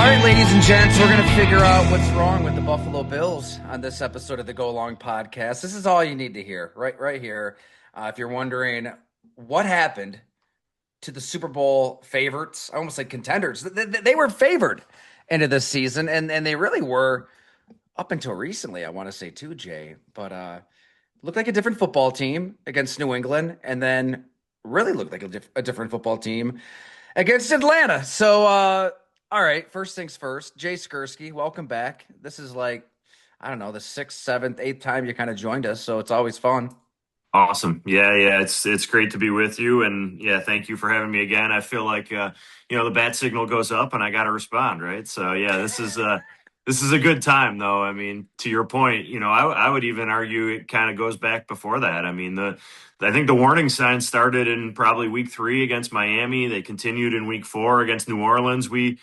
right, ladies and gents, we're going to figure out what's wrong with the Buffalo Bills on this episode of the Go Long podcast. This is all you need to hear right here. If you're wondering what happened to the Super Bowl favorites, I almost like contenders. They were favored into this season, and they really were up until recently, I want to say too, Jay. But looked like a different football team against New England, and then really looked like a different football team against Atlanta. So, all right, first things first. Jay Skurski, welcome back. This is like, I don't know, the sixth, seventh, eighth time you kind of joined us, so it's always fun. Awesome. Yeah. It's great to be with you, and yeah, thank you for having me again. I feel like the bat signal goes up, and I got to respond, right? So yeah, this is a good time, though. I mean, to your point, I would even argue it kind of goes back before that. I mean, I think the warning signs started in probably week 3 against Miami. They continued in week 4 against New Orleans. We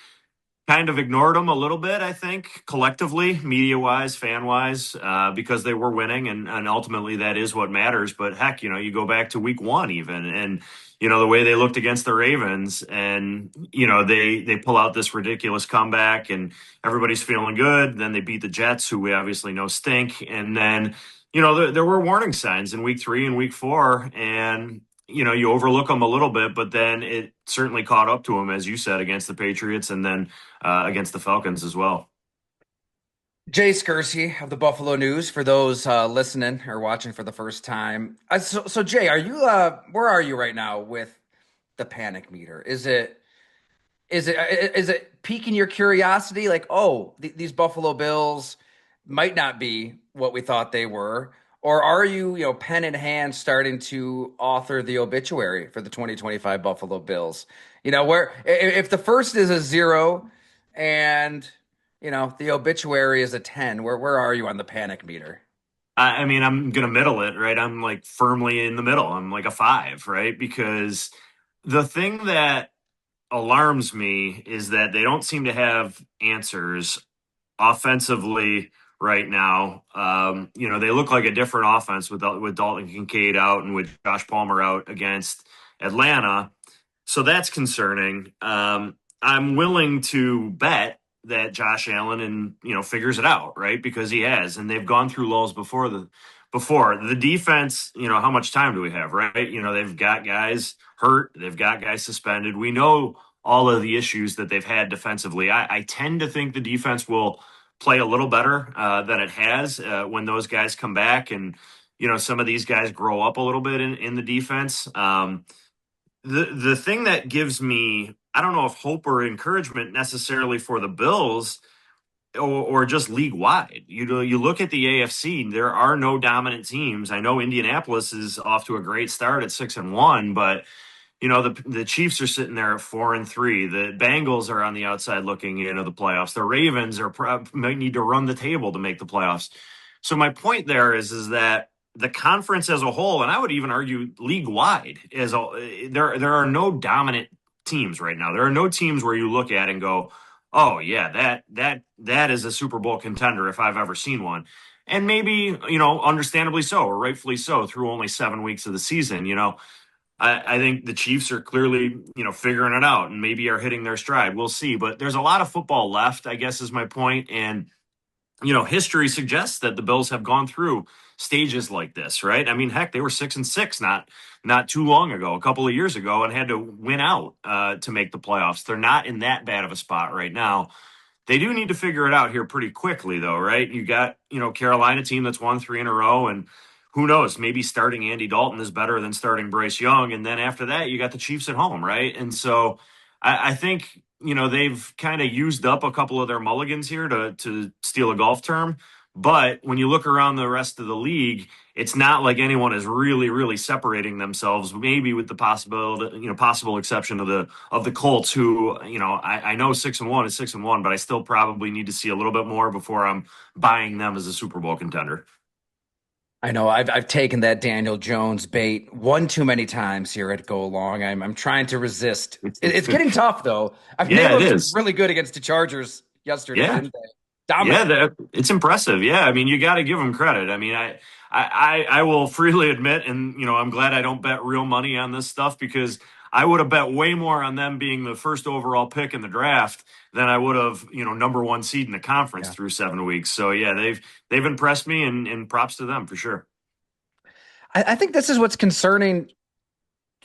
kind of ignored them a little bit, I think, collectively, media wise, fan wise, because they were winning, and ultimately that is what matters. But heck, you go back to week 1 even, and the way they looked against the Ravens, and they pull out this ridiculous comeback, and everybody's feeling good. Then they beat the Jets, who we obviously know stink, and then there were warning signs in week 3 and week 4, and you overlook them a little bit, but then it certainly caught up to them, as you said, against the Patriots, and then against the Falcons as well. Jay Skurski of the Buffalo News, for those listening or watching for the first time. So Jay, are you where are you right now with the panic meter? Is it piquing your curiosity? Like, oh, these Buffalo Bills might not be what we thought they were, or are you, pen in hand, starting to author the obituary for the 2025 Buffalo Bills? Where if the first is a 0 and the obituary is a 10, where are you on the panic meter? I mean, I'm gonna middle it, right? I'm like firmly in the middle. I'm like a 5, right? Because the thing that alarms me is that they don't seem to have answers offensively right now. They look like a different offense with Dalton Kincaid out and with Josh Palmer out against Atlanta. So that's concerning. I'm willing to bet that Josh Allen figures it out, right? Because he has, and they've gone through lulls before the defense. How much time do we have, right? They've got guys hurt, they've got guys suspended. We know all of the issues that they've had defensively. I tend to think the defense will play a little better than it has when those guys come back, and some of these guys grow up a little bit in the defense. The thing that gives me, I don't know if hope or encouragement necessarily for the Bills, or just league wide. You look at the AFC, there are no dominant teams. I know Indianapolis is off to a great start at 6-1, but the Chiefs are sitting there at 4-3. The Bengals are on the outside looking into the playoffs. The Ravens might need to run the table to make the playoffs. So my point there is that the conference as a whole, and I would even argue league wide, there are no dominant teams right now. There are no teams where you look at and go, oh yeah, that is a Super Bowl contender if I've ever seen one. And maybe, understandably so, or rightfully so, through only 7 weeks of the season. I think the Chiefs are clearly, figuring it out and maybe are hitting their stride. We'll see. But there's a lot of football left, I guess, is my point. And, history suggests that the Bills have gone through stages like this, right? I mean, heck, they were 6-6 not too long ago, a couple of years ago, and had to win out to make the playoffs. They're not in that bad of a spot right now. They do need to figure it out here pretty quickly, though, right? You got, Carolina team that's won 3 in a row, and who knows, maybe starting Andy Dalton is better than starting Bryce Young. And then after that, you got the Chiefs at home, right? And so I think, they've kind of used up a couple of their mulligans here, to steal a golf term. But when you look around the rest of the league, it's not like anyone is really, really separating themselves. Maybe with the possible exception of the Colts, who I know 6-1 is 6-1, but I still probably need to see a little bit more before I'm buying them as a Super Bowl contender. I know I've taken that Daniel Jones bait one too many times here at Go Long. I'm trying to resist. It's getting tough though. I mean, they Yeah, it looked is. really good against the Chargers yesterday, Yeah. didn't they? Yeah, Dominant. it's impressive. Yeah, I mean, you got to give them credit. I mean, I will freely admit, and I'm glad I don't bet real money on this stuff, because I would have bet way more on them being the first overall pick in the draft than I would have, number one seed in the conference Yeah. through 7 weeks. So yeah, they've impressed me, and props to them for sure. I think this is what's concerning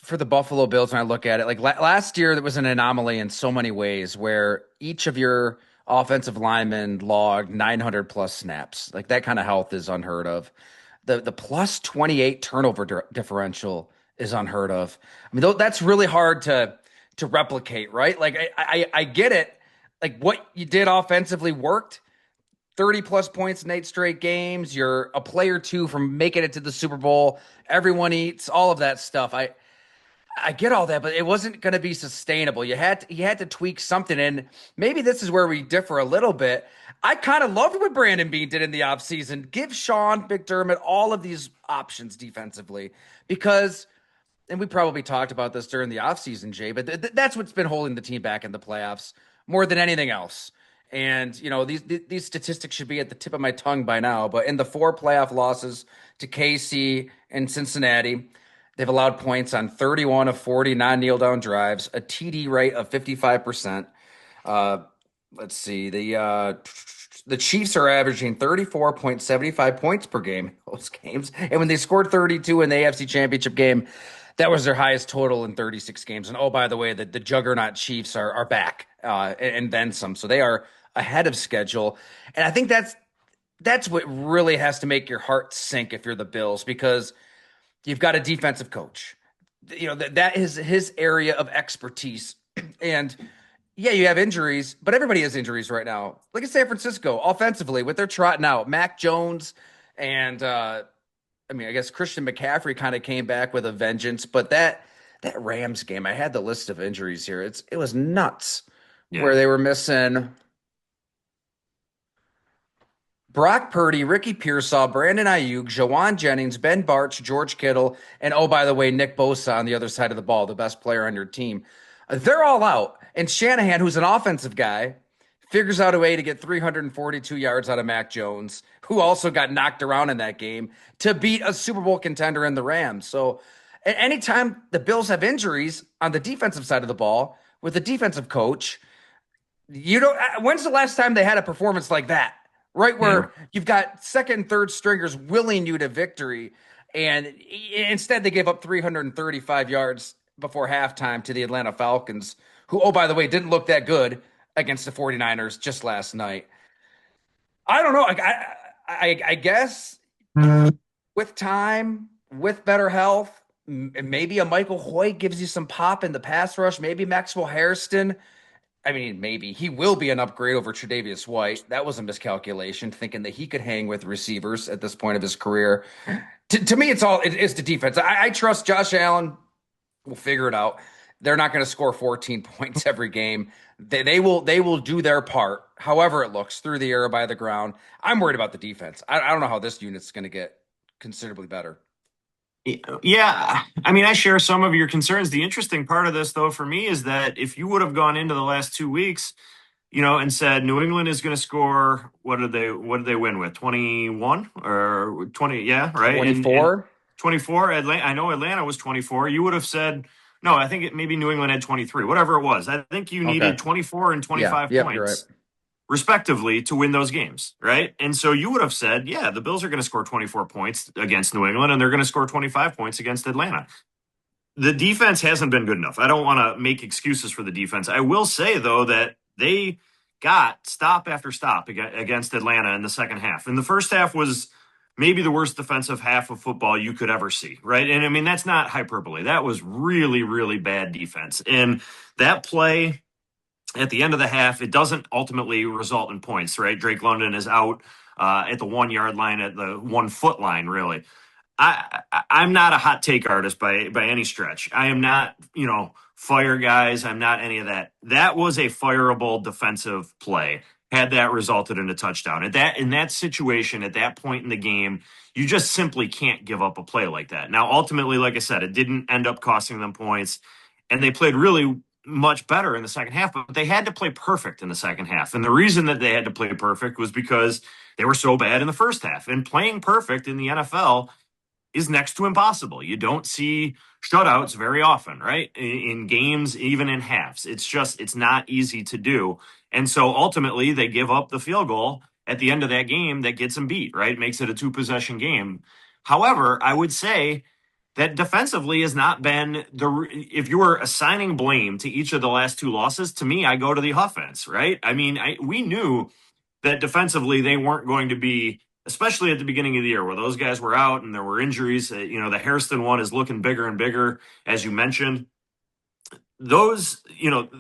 for the Buffalo Bills when I look at it. Like last year, there was an anomaly in so many ways where each of your offensive linemen logged 900 plus snaps. Like that kind of health is unheard of. The plus 28 turnover differential is unheard of. I mean, that's really hard to replicate, right? Like I get it. Like what you did offensively worked. 30 plus points in 8 straight games. You're a player two from making it to the Super Bowl. Everyone eats all of that stuff. I get all that, but it wasn't going to be sustainable. You had to tweak something, and maybe this is where we differ a little bit. I kind of loved what Brandon Beane did in the offseason. Give Sean McDermott all of these options defensively because, and we probably talked about this during the offseason, Jay, but that's what's been holding the team back in the playoffs more than anything else. And these statistics should be at the tip of my tongue by now. But in the 4 playoff losses to KC and Cincinnati, they've allowed points on 31 of 40 non-kneel down drives, a TD rate of 55%. Uh, let's see, the Chiefs are averaging 34.75 points per game in those games, and when they scored 32 in the AFC Championship game, that was their highest total in 36 games. And oh, by the way, the juggernaut Chiefs are back and then some, so they are ahead of schedule. And I think that's what really has to make your heart sink if you're the Bills, because you've got a defensive coach. That is his area of expertise. And yeah, you have injuries, but everybody has injuries right now. Look at San Francisco offensively with their trotting out Mac Jones and I guess Christian McCaffrey kind of came back with a vengeance, but that Rams game, I had the list of injuries here. It was nuts where Yeah. they were missing Brock Purdy, Ricky Pearsall, Brandon Ayuk, Jawan Jennings, Ben Barch, George Kittle, and oh, by the way, Nick Bosa on the other side of the ball, the best player on your team. They're all out. And Shanahan, who's an offensive guy, figures out a way to get 342 yards out of Mac Jones, who also got knocked around in that game, to beat a Super Bowl contender in the Rams. So anytime the Bills have injuries on the defensive side of the ball with a defensive coach, you don't. When's the last time they had a performance like that? Right Yeah. where you've got second and third stringers willing you to victory, and instead they gave up 335 yards before halftime to the Atlanta Falcons, who, oh, by the way, didn't look that good against the 49ers just last night. I don't know. I guess with time, with better health, maybe a Michael Hoyt gives you some pop in the pass rush. Maybe Maxwell Hairston. I mean, maybe he will be an upgrade over Tre'Davious White. That was a miscalculation, thinking that he could hang with receivers at this point of his career. To me, it's the defense. I trust Josh Allen will figure it out. They're not going to score 14 points every game. They will do their part, however it looks, through the air or by the ground. I'm worried about the defense. I don't know how this unit's going to get considerably better. Yeah, I mean, I share some of your concerns. The interesting part of this, though, for me, is that if you would have gone into the last 2 weeks, and said New England is going to score, what did they win with 21 or 20? Yeah, right, and 24? 24. Atlanta, I know Atlanta was 24. You would have said no. I think maybe New England had 23, whatever it was. I think you Okay. needed 24 and Yeah. 25 Yep. You're right. points respectively to win those games, right? And so you would have said, yeah, the Bills are going to score 24 points against New England and they're going to score 25 points against Atlanta. The defense hasn't been good enough. I don't want to make excuses for the defense. I will say, though, that they got stop after stop against Atlanta in the second half. And the first half was maybe the worst defensive half of football you could ever see, right? And I mean, that's not hyperbole. That was really, really bad defense. And that play at the end of the half, it doesn't ultimately result in points, right? Drake London is out at the 1 yard line, at the 1 foot line, really. I'm not a hot take artist by any stretch. I am not, fire guys. I'm not any of that. That was a fireable defensive play. Had that resulted in a touchdown in that situation at that point in the game, you just simply can't give up a play like that. Now, ultimately, like I said, it didn't end up costing them points, and they played really much better in the second half. But they had to play perfect in the second half, and the reason that they had to play perfect was because they were so bad in the first half. And playing perfect in the NFL is next to impossible. You don't see shutouts very often, right? In games, even in halves. It's not easy to do. And so ultimately, they give up the field goal at the end of that game that gets them beat, right? Makes it a two possession game. However, I would say that defensively has not been if you were assigning blame to each of the last two losses, to me, I go to the offense, right? I mean, we knew that defensively they weren't going to be, especially at the beginning of the year where those guys were out and there were injuries. The Hairston one is looking bigger and bigger, as you mentioned. Those,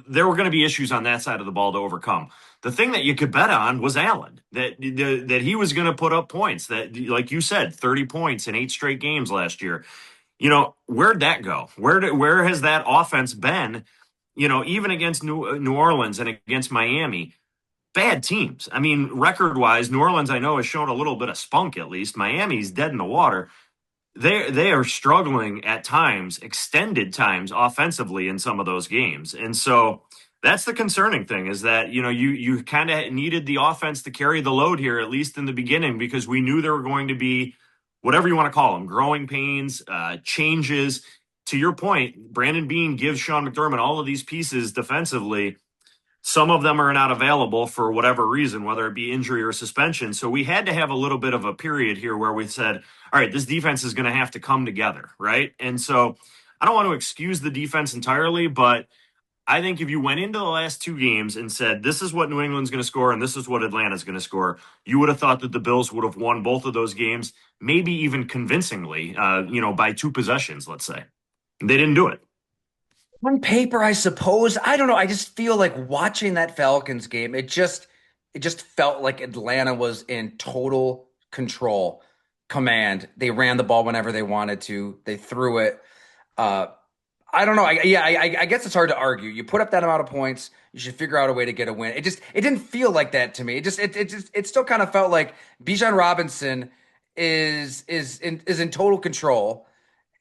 there were going to be issues on that side of the ball to overcome. The thing that you could bet on was Allen, that he was going to put up points, that, like you said, 30 points in 8 straight games last year. Where'd that go? Where has that offense been? Even against New Orleans and against Miami, bad teams. I mean, record wise, New Orleans I know has shown a little bit of spunk at least. Miami's dead in the water. They are struggling at times, extended times offensively in some of those games, and so that's the concerning thing is that you kind of needed the offense to carry the load here at least in the beginning because we knew there were going to be whatever you want to call them growing pains, changes. To your point, Brandon Beane gives Sean McDermott all of these pieces defensively. Some of them are not available for whatever reason, whether it be injury or suspension. So we had to have a little bit of a period here where we said, all right, this defense is going to have to come together, right? And so I don't want to excuse the defense entirely, but I think if you went into the last two games and said, this is what New England's going to score and this is what Atlanta's going to score, you would have thought that the Bills would have won both of those games, maybe even convincingly, by 2 possessions, let's say. They didn't do it. On paper, I suppose. I don't know. I just feel like watching that Falcons game, it just felt like Atlanta was in total control, command. They ran the ball whenever they wanted to. They threw it. Uh, I don't know. I guess it's hard to argue. You put up that amount of points, you should figure out a way to get a win. It didn't feel like that to me. It still kind of felt like Bijan Robinson is in total control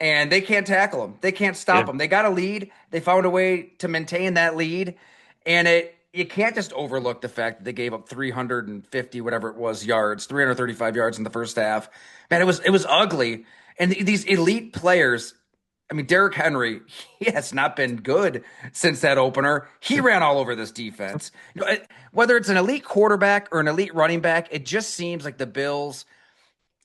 and they can't tackle him. They can't stop Yeah. him. They got a lead. They found a way to maintain that lead, and you can't just overlook the fact that they gave up 350 whatever it was yards, 335 yards in the first half. Man, it was ugly. And these elite players, I mean, Derrick Henry, he has not been good since that opener. He ran all over this defense. Whether it's an elite quarterback or an elite running back, it just seems like the Bills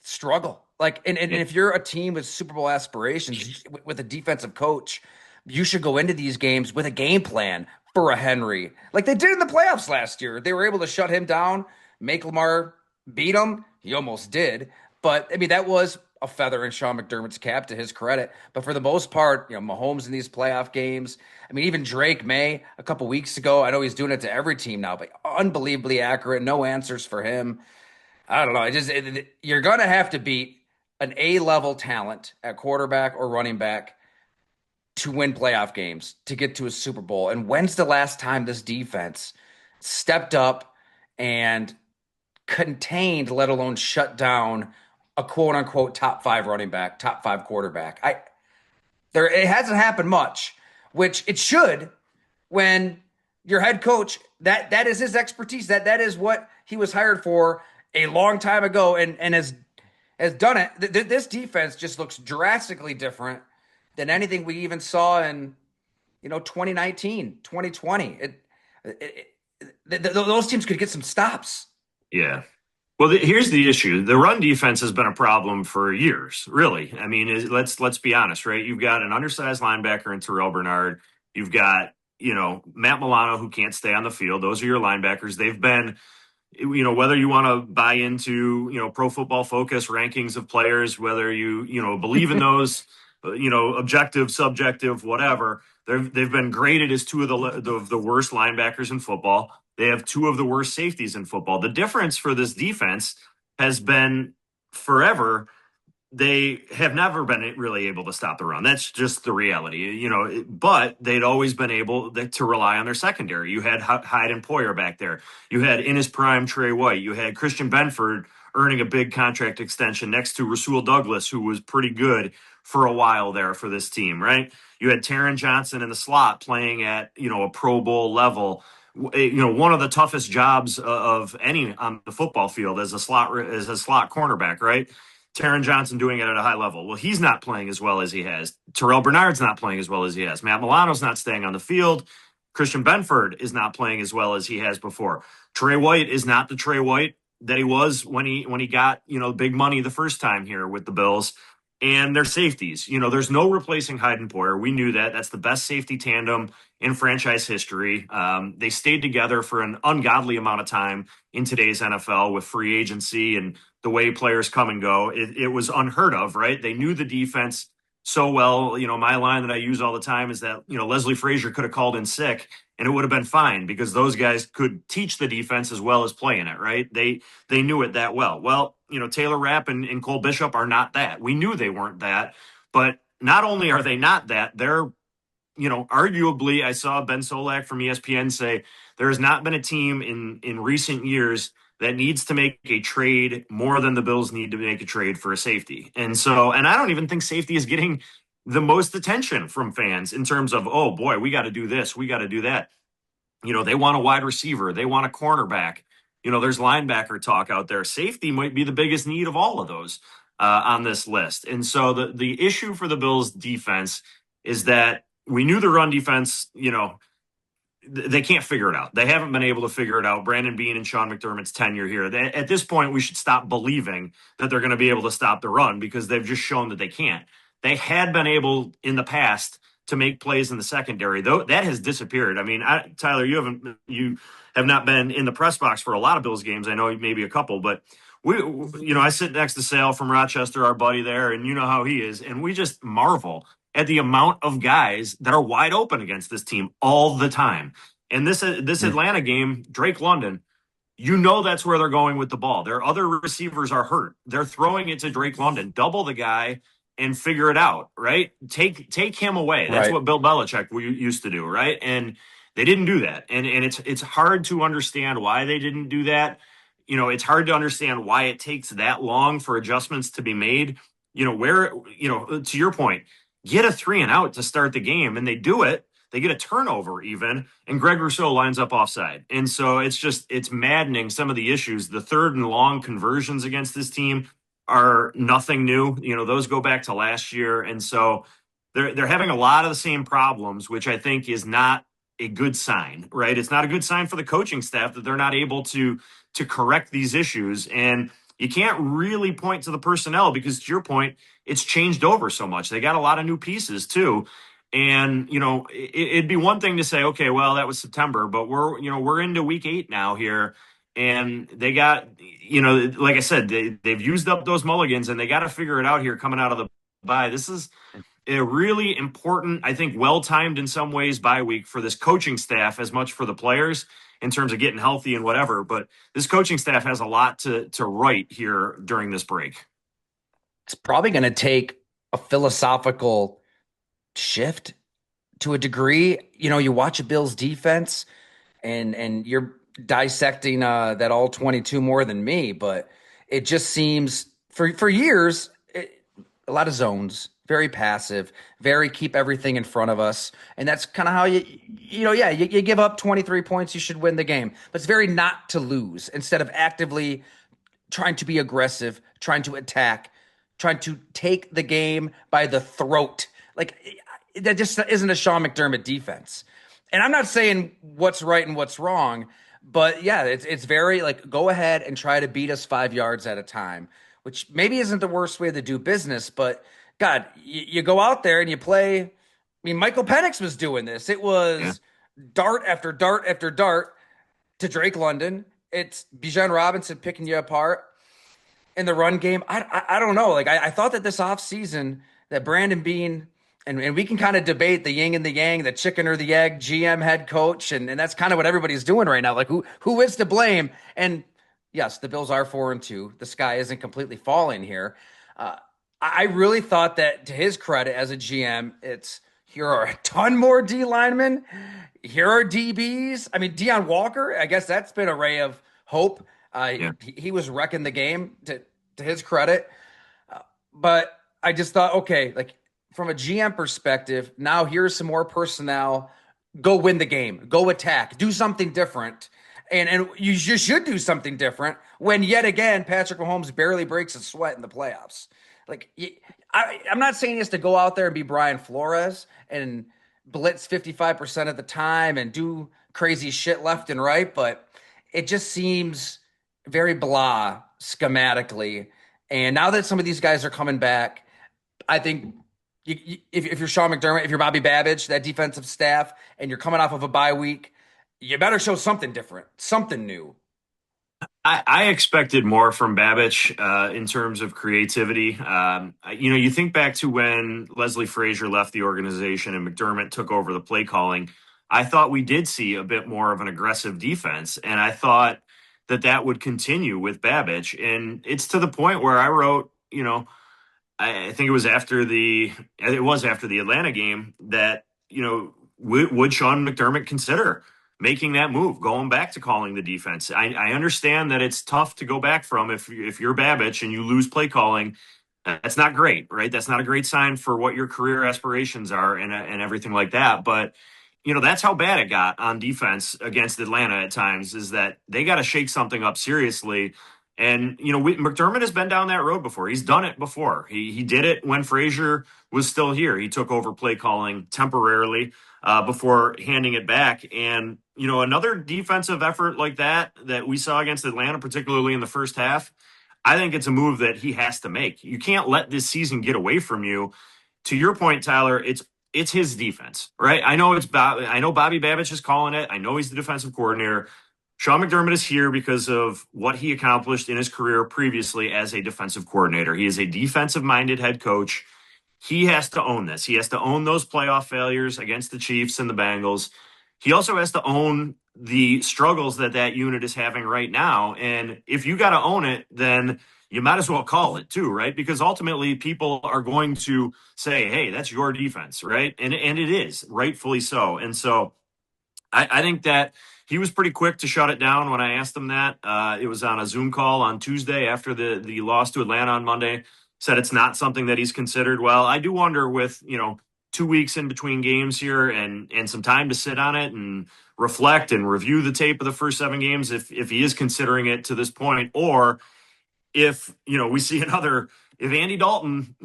struggle. Like, and Yeah. if you're a team with Super Bowl aspirations with a defensive coach, you should go into these games with a game plan for a Henry, like they did in the playoffs last year. They were able to shut him down, make Lamar beat him. He almost did, but I mean that was a feather in Sean McDermott's cap to his credit. But for the most part, Mahomes in these playoff games. I mean, even Drake May a couple weeks ago. I know he's doing it to every team now, but unbelievably accurate. No answers for him. I don't know. You're gonna have to beat an A level talent at quarterback or running back to win playoff games to get to a Super Bowl. And when's the last time this defense stepped up and contained, let alone shut down a quote unquote top five running back, top five quarterback? It hasn't happened much, which it should when your head coach that is his expertise. That is what he was hired for a long time ago and has done it. This defense just looks drastically different than anything we even saw in 2019, 2020. Those teams could get some stops. Yeah. Well, here's the issue. The run defense has been a problem for years, really. I mean, let's be honest, right? You've got an undersized linebacker in Terrell Bernard. You've got, Matt Milano who can't stay on the field. Those are your linebackers. They've been, whether you want to buy into, Pro Football Focus rankings of players, whether you believe in those, objective, subjective, whatever. They've been graded as two of the worst linebackers in football. They have two of the worst safeties in football. The difference for this defense has been forever. They have never been really able to stop the run. That's just the reality, but they'd always been able to rely on their secondary. You had Hyde and Poyer back there. You had in his prime Trey White. You had Christian Benford earning a big contract extension next to Rasul Douglas, who was pretty good for a while there for this team, right? You had Taron Johnson in the slot playing at, a Pro Bowl level. One of the toughest jobs of any on the football field as a slot cornerback, right? Taron Johnson doing it at a high level. Well, he's not playing as well as he has. Terrell Bernard's not playing as well as he has. Matt Milano's not staying on the field. Christian Benford is not playing as well as he has before. Trey White is not the Trey White that he was when he got, big money the first time here with the Bills. And their safeties. There's no replacing Hyde and Poyer. We knew that. That's the best safety tandem in franchise history. They stayed together for an ungodly amount of time in today's NFL with free agency and the way players come and go. It was unheard of, right? They knew the defense so well. My line that I use all the time is that, Leslie Frazier could have called in sick and it would have been fine because those guys could teach the defense as well as playing it, right? They knew it that well. Well, Taylor Rapp and Cole Bishop are not that. We knew they weren't that, but not only are they not that, they're, arguably, I saw Ben Solak from ESPN say there has not been a team in recent years that needs to make a trade more than the Bills need to make a trade for a safety. And I don't even think safety is getting the most attention from fans in terms of, oh boy, we got to do this, we got to do that. They want a wide receiver, they want a cornerback. There's linebacker talk out there. Safety might be the biggest need of all of those on this list. And so the issue for the Bills defense is that we knew the run defense, they can't figure it out. They haven't been able to figure it out. Brandon Beane and Sean McDermott's tenure here. At this point, we should stop believing that they're going to be able to stop the run because they've just shown that they can't. They had been able in the past to make plays in the secondary, though that has disappeared. I mean, Tyler, you have not been in the press box for a lot of Bills games. I know maybe a couple, but I sit next to Sale from Rochester, our buddy there, and you know how he is, and we just marvel at the amount of guys that are wide open against this team all the time. And this Atlanta game, Drake London, that's where they're going with the ball. Their other receivers are hurt. They're throwing it to Drake London, double the guy and figure it out, right? Take him away. That's Right. what Bill Belichick used to do, right? And they didn't do that. And it's hard to understand why they didn't do that. It's hard to understand why it takes that long for adjustments to be made. To your point, get a 3-and-out to start the game, and they do it. They get a turnover even, and Greg Rousseau lines up offside. And so it's maddening, some of the issues. The 3rd-and-long conversions against this team are nothing new. Those go back to last year. And so they're having a lot of the same problems, which I think is not a good sign, right? It's not a good sign for the coaching staff that they're not able to correct these issues. And you can't really point to the personnel because, to your point, it's changed over so much. They got a lot of new pieces too. And, it'd be one thing to say, okay, well, that was September, but we're into week 8 now here. And they got, like I said, they've used up those mulligans and they got to figure it out here coming out of the bye. This is a really important, I think, well-timed in some ways bye week for this coaching staff as much for the players in terms of getting healthy and whatever. But this coaching staff has a lot to write here during this break. It's probably going to take a philosophical shift to a degree. You watch a Bills defense and you're dissecting that all 22 more than me, but it just seems for years, a lot of zones, very passive, very keep everything in front of us. And that's kind of how you give up 23 points, you should win the game. But it's very not to lose instead of actively trying to be aggressive, trying to attack, trying to take the game by the throat. Like that just isn't a Sean McDermott defense. And I'm not saying what's right and what's wrong, but yeah, it's very like go ahead and try to beat us 5 yards at a time, which maybe isn't the worst way to do business, but God, you go out there and you play. I mean, Michael Penix was doing this. It was dart after dart after dart to Drake London. It's Bijan Robinson picking you apart in the run game. I don't know. Like I thought that this offseason that Brandon Beane, and we can kind of debate the yin and the yang, the chicken or the egg, GM, head coach, and that's kind of what everybody's doing right now. Like who is to blame? And yes, the Bills are 4-2. The sky isn't completely falling here. I really thought that, to his credit as a GM, it's here are a ton more D linemen. Here are DBs. I mean, Deion Walker, I guess that's been a ray of hope. He was wrecking the game to his credit. But I just thought, okay, like from a GM perspective, now here's some more personnel. Go win the game. Go attack. Do something different. And you just should do something different when yet again Patrick Mahomes barely breaks a sweat in the playoffs. Like I'm not saying he has to go out there and be Brian Flores and blitz 55% of the time and do crazy shit left and right, but it just seems very blah schematically. And now that some of these guys are coming back, I think if you're Sean McDermott, if you're Bobby Babbage, that defensive staff, and you're coming off of a bye week, you better show something different, something new. I expected more from Babich in terms of creativity. You think back to when Leslie Frazier left the organization and McDermott took over the play calling. I thought we did see a bit more of an aggressive defense, and I thought that would continue with Babich. And it's to the point where I wrote, I think it was after the Atlanta game that would Sean McDermott consider making that move, going back to calling the defense? I understand that it's tough to go back from if you're Babich and you lose play calling. That's not great, right? That's not a great sign for what your career aspirations are and everything like that. But that's how bad it got on defense against Atlanta at times. Is that they got to shake something up seriously. And McDermott has been down that road before. He's done it before. He did it when Frazier was still here. He took over play calling temporarily before handing it back. And another defensive effort like that we saw against Atlanta, particularly in the first half, I think it's a move that he has to make. You can't let this season get away from you. To your point, Tyler, it's his defense, right? I know Bobby Babich is calling it. I know he's the defensive coordinator. Sean McDermott is here because of what he accomplished in his career previously as a defensive coordinator. He is a defensive minded head coach. He has to own this. He has to own those playoff failures against the Chiefs and the Bengals. He also has to own the struggles that unit is having right now. And if you got to own it, then you might as well call it too, right? Because ultimately people are going to say, hey, that's your defense, right? And it is, rightfully so. And so I think that he was pretty quick to shut it down when I asked him that. It was on a Zoom call on Tuesday after the loss to Atlanta on Monday. Said it's not something that he's considered. Well, I do wonder with 2 weeks in between games here and some time to sit on it and reflect and review the tape of the first 7 games, if he is considering it to this point, or if we see if Andy Dalton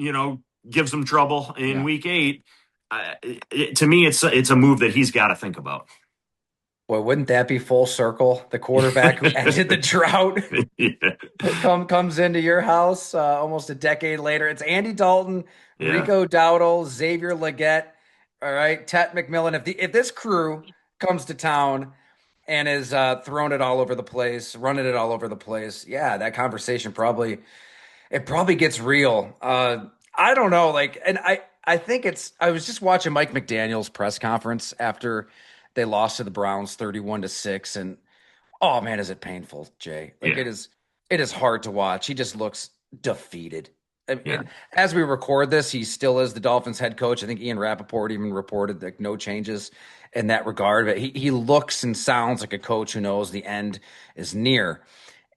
gives him trouble in Yeah. week 8. To me, it's a move that he's got to think about. Boy, wouldn't that be full circle? The quarterback who ended the drought Yeah. comes into your house almost a decade later. It's Andy Dalton, Yeah. Rico Dowdle, Xavier Legette, all right, Tet McMillan. If this crew comes to town and is throwing it all over the place, running it all over the place, yeah, that conversation probably gets real. I don't know, like, and I think I was just watching Mike McDaniel's press conference after they lost to the Browns 31-6, and oh man, is it painful, Jay? Like Yeah. it is hard to watch. He just looks defeated. Yeah. And as we record this, he still is the Dolphins head coach. I think Ian Rappaport even reported like no changes in that regard. But he looks and sounds like a coach who knows the end is near.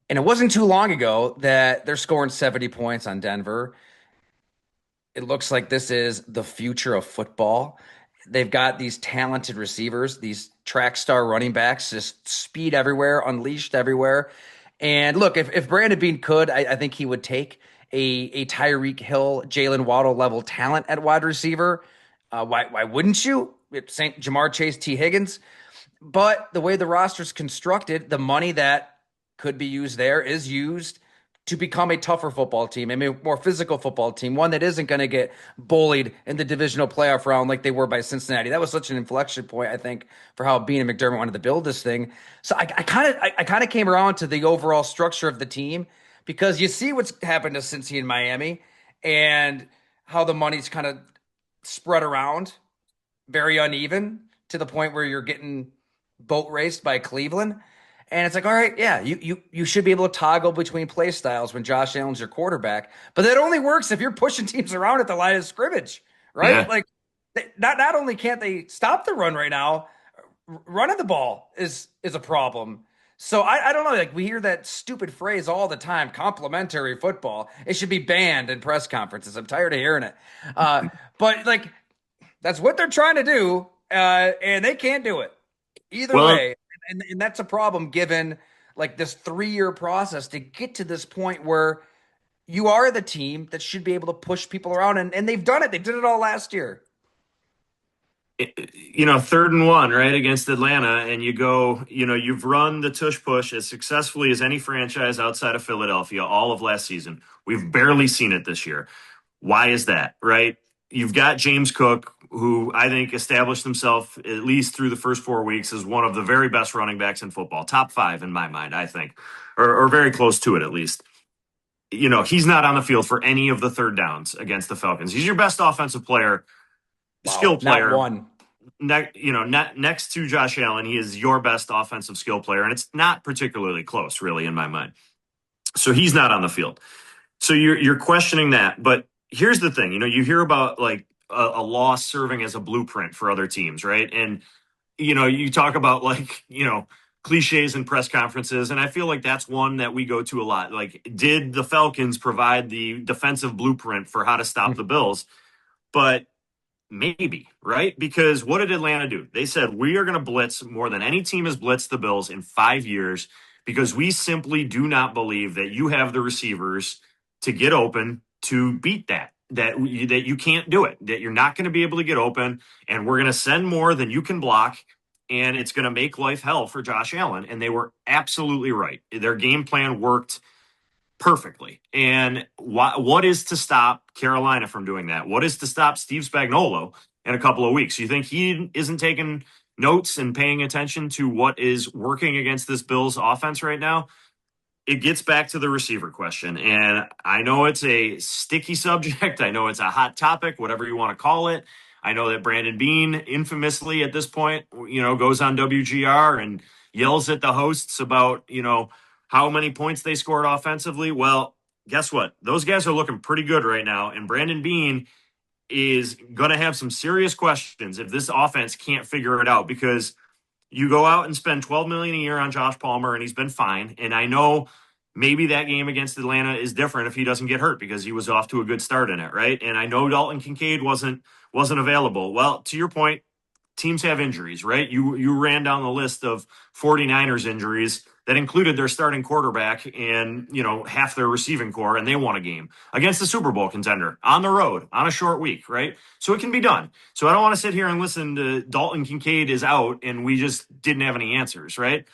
And it wasn't too long ago that they're scoring 70 points on Denver. It looks like this is the future of football. They've got these talented receivers, these track star running backs, just speed everywhere, unleashed everywhere. And look, if Brandon Bean could, I think he would take a Tyreek Hill, Jalen Waddle level talent at wide receiver. Why wouldn't you? St. Jamar Chase, T. Higgins. But the way the roster's constructed, the money that could be used there is used to become a tougher football team, a more physical football team, one that isn't going to get bullied in the divisional playoff round like they were by Cincinnati. That was such an inflection point, I think, for how Bean and McDermott wanted to build this thing. So I kind of came around to the overall structure of the team because you see what's happened to Cincy and Miami and how the money's kind of spread around, very uneven to the point where you're getting boat raced by Cleveland. And it's like, all right, yeah, you should be able to toggle between play styles when Josh Allen's your quarterback, but that only works if you're pushing teams around at the line of scrimmage, right? Yeah. Like, not only can't they stop the run right now, running the ball is a problem. So I don't know. Like we hear that stupid phrase all the time, complimentary football. It should be banned in press conferences. I'm tired of hearing it. But like that's what they're trying to do, and they can't do it either Well, way. And that's a problem given like this 3-year process to get to this point where you are the team that should be able to push people around, and they've done it. They did it all last year. Third and one, right, against Atlanta, and you go, you've run the tush push as successfully as any franchise outside of Philadelphia all of last season. We've barely seen it this year. Why is that, right? You've got James Cook, who I think established himself, at least through the first 4 weeks, as one of the very best running backs in football, top five in my mind, I think, or very close to it at least. He's not on the field for any of the third downs against the Falcons. He's your best offensive player, skill Wow, not player, one. next to Josh Allen. He is your best offensive skill player, and it's not particularly close, really, in my mind. So he's not on the field. So you're questioning that, but here's the thing. You hear about like a loss serving as a blueprint for other teams, right? And you talk about like cliches in press conferences, and I feel like that's one that we go to a lot. Like, did the Falcons provide the defensive blueprint for how to stop the Bills? But maybe, right? Because what did Atlanta do? They said, we are going to blitz more than any team has blitzed the Bills in 5 years because we simply do not believe that you have the receivers to get open to beat that you can't do it, that you're not going to be able to get open, and we're going to send more than you can block, and it's going to make life hell for Josh Allen. And they were absolutely right. Their game plan worked perfectly. And what is to stop Carolina from doing that? What is to stop Steve Spagnuolo in a couple of weeks? You think he isn't taking notes and paying attention to what is working against this Bills offense right now? It gets back to the receiver question. And I know it's a sticky subject. I know it's a hot topic, whatever you want to call it. I know that Brandon Beane infamously at this point, goes on WGR and yells at the hosts about, how many points they scored offensively. Well, guess what? Those guys are looking pretty good right now. And Brandon Beane is going to have some serious questions if this offense can't figure it out, because you go out and spend $12 million a year on Josh Palmer, and he's been fine. And I know maybe that game against Atlanta is different if he doesn't get hurt because he was off to a good start in it, right? And I know Dalton Kincaid wasn't available. Well, to your point, teams have injuries, right? You ran down the list of 49ers injuries that included their starting quarterback and, half their receiving core, and they won a game against the Super Bowl contender on the road on a short week, right? So it can be done. So I don't want to sit here and listen to Dalton Kincaid is out and we just didn't have any answers, right?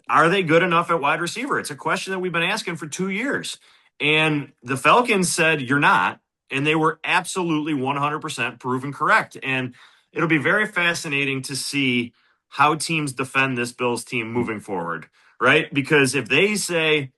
Are they good enough at wide receiver? It's a question that we've been asking for 2 years. And the Falcons said you're not, and they were absolutely 100% proven correct. And it'll be very fascinating to see how teams defend this Bills team moving forward, right? Because if they say,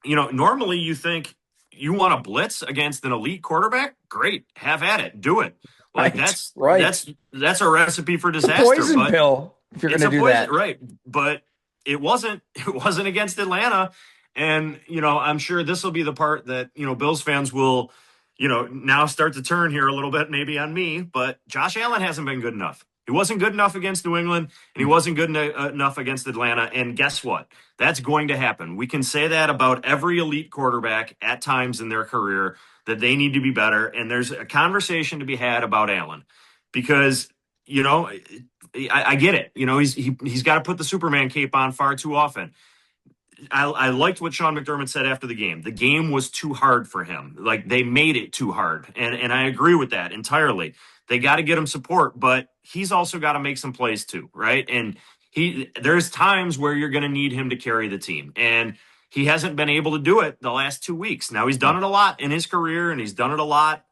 normally you think you want to blitz against an elite quarterback, great, have at it, do it. Like Right, that's right. that's that's a recipe for It's a disaster. poison But pill if you're going it's to a do poison, that. right? But it wasn't against Atlanta, and I'm sure this will be the part that Bills fans will now start to turn here a little bit, maybe on me. But Josh Allen hasn't been good enough. He wasn't good enough against New England, and he wasn't good enough against Atlanta. And guess what? That's going to happen. We can say that about every elite quarterback at times in their career, that they need to be better. And there's a conversation to be had about Allen because you know I get it. He's got to put the Superman cape on far too often. I liked what Sean McDermott said after the game. The game was too hard for him. Like, they made it too hard. And I agree with that entirely. They got to get him support, but he's also got to make some plays too, right? And there's times where you're going to need him to carry the team. And he hasn't been able to do it the last 2 weeks. Now, he's done it a lot in his career, and he's done it a lot.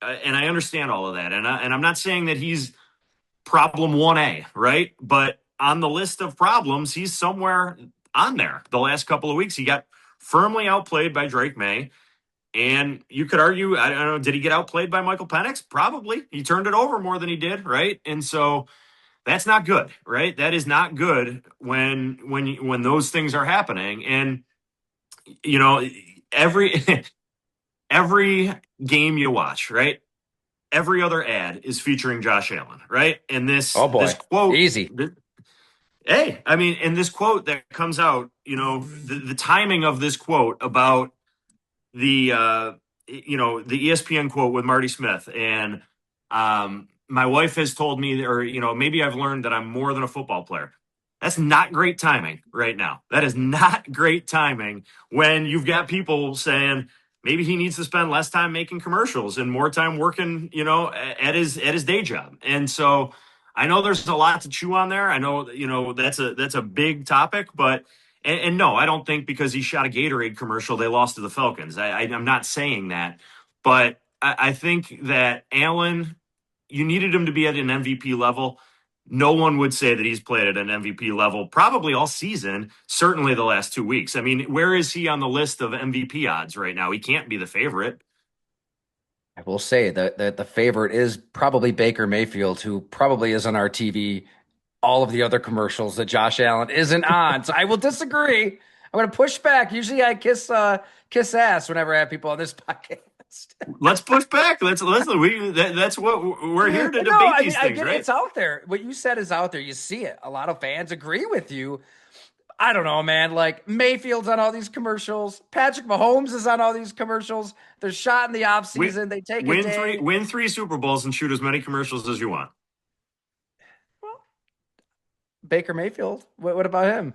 And I understand all of that. And I'm not saying that he's problem 1A, right? But on the list of problems, he's somewhere on there. The last couple of weeks, he got firmly outplayed by Drake May. And you could argue, I don't know, did he get outplayed by Michael Penix? Probably. He turned it over more than he did, right? And so that's not good, right? That is not good when those things are happening. And every every game you watch, right? Every other ad is featuring Josh Allen, right? And this Oh this boy, quote, easy. hey, I mean, and this quote that comes out, the timing of this quote about the ESPN quote with Marty Smith, and my wife has told me, or maybe I've learned that I'm more than a football player. That's not great timing right now. That is not great timing when you've got people saying maybe he needs to spend less time making commercials and more time working, at his day job. And so I know there's a lot to chew on there. I know, that's a big topic, but and no, I don't think because he shot a Gatorade commercial they lost to the Falcons. I'm not saying that, but I think that Allen, you needed him to be at an MVP level. No one would say that he's played at an MVP level probably all season, certainly the last 2 weeks. I mean, where is he on the list of MVP odds right now? He can't be the favorite. I will say that the favorite is probably Baker Mayfield, who probably is on our TV all of the other commercials that Josh Allen isn't on. So I will disagree. I'm going to push back. Usually I kiss ass whenever I have people on this podcast. Let's push back. Let's listen. That's what we're here to No, debate I mean these I things, get it. right? It's out there. What you said is out there. You see it. A lot of fans agree with you. I don't know, man. Like Mayfield's on all these commercials. Patrick Mahomes is on all these commercials. They're shot in the Win, offseason. They take a day. win three Super Bowls and shoot as many commercials as you want. Well, Baker Mayfield. What about him?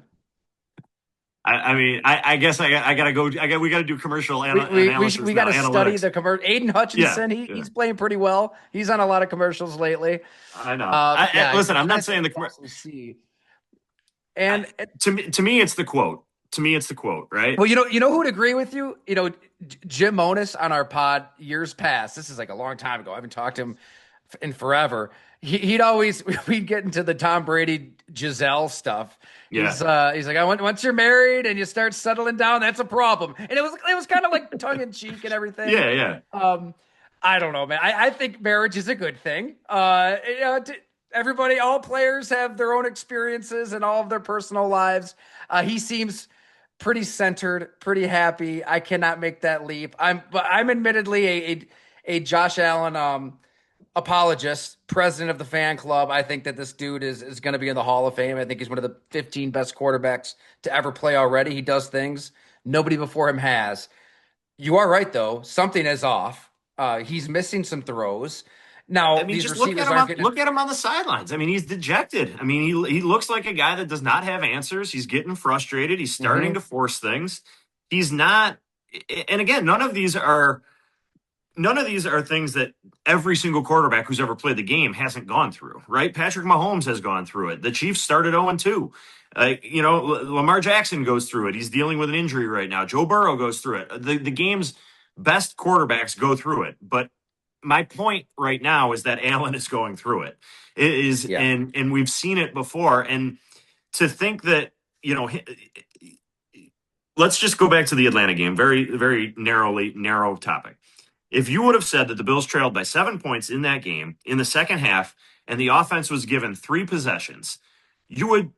I mean, I guess I gotta go. We gotta do commercial analysis We got now. to study Analytics. the commercial. Aiden Yeah, Hutchinson, yeah. he's playing pretty well. He's on a lot of commercials lately. I know. Yeah, Listen, I'm not that's saying the awesome to see. I, And to me, it's the quote. To me, it's the quote, right? well, you know who would agree with you? Jim Monis on our pod years past. This is like a long time ago. I haven't talked to him in forever. He'd always we'd get into the Tom Brady Giselle stuff. Yeah, He's like, once you're married and you start settling down, that's a problem. And it was kind of like tongue in cheek and everything. yeah, yeah. Um, I don't know, man. I think marriage is a good thing. Everybody, all players have their own experiences and all of their personal lives. He seems pretty centered, pretty happy. I cannot make that leap. I'm admittedly a Josh Allen apologist, president of the fan club. I think that this dude is going to be in the Hall of Fame. I think he's one of the 15 best quarterbacks to ever play already. He does things nobody before him has. You are right, though. Something is off. He's missing some throws. I Now, mean, these just look at receivers him aren't on getting. look at him on the sidelines. I mean, he's dejected. I mean, he looks like a guy that does not have answers. He's getting frustrated. He's starting to Mhm. force things. He's not. And again, none of these are things that every single quarterback who's ever played the game hasn't gone through, right? Patrick Mahomes has gone through it. The Chiefs started 0-2. Lamar Jackson goes through it. He's dealing with an injury right now. Joe Burrow goes through it. The game's best quarterbacks go through it. But my point right now is that Allen is going through it. It is, Yeah, and we've seen it before. And to think that, you know, let's just go back to the Atlanta game. Very, very narrow topic. If you would have said that the Bills trailed by 7 points in that game in the second half, and the offense was given 3 possessions, you would